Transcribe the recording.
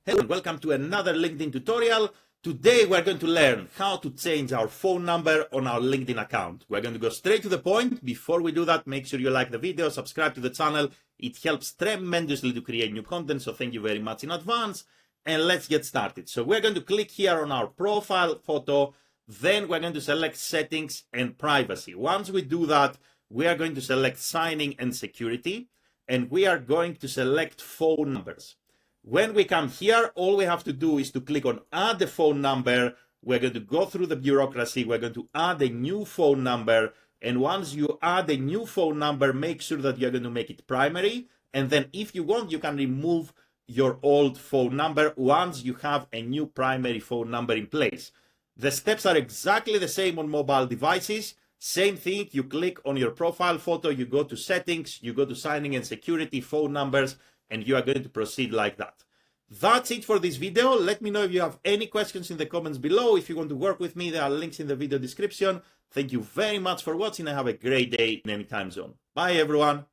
Hello and welcome to another LinkedIn tutorial. Today we're going to learn how to change our phone number on our LinkedIn account. We're going to go straight to the point. Before we do that, make sure you like the video, subscribe to the channel. It helps tremendously to create new content, so thank you very much in advance. And let's get started. So we're going to click here on our profile photo. Then we're going to select settings and privacy. Once we do that, we are going to select signing and security. And we are going to select phone numbers. When we come here, all we have to do is to click on add the phone number. We're going to go through the bureaucracy. We're going to add a new phone number. And once you add a new phone number, make sure that you're going to make it primary. And then if you want, you can remove your old phone number once you have a new primary phone number in place. The steps are exactly the same on mobile devices. Same thing, you click on your profile photo, you go to settings, you go to signing and security, phone numbers, and you are going to proceed like that. That's it for this video. Let me know if you have any questions in the comments below. If you want to work with me, there are links in the video description. Thank you very much for watching and have a great day in any time zone. Bye everyone.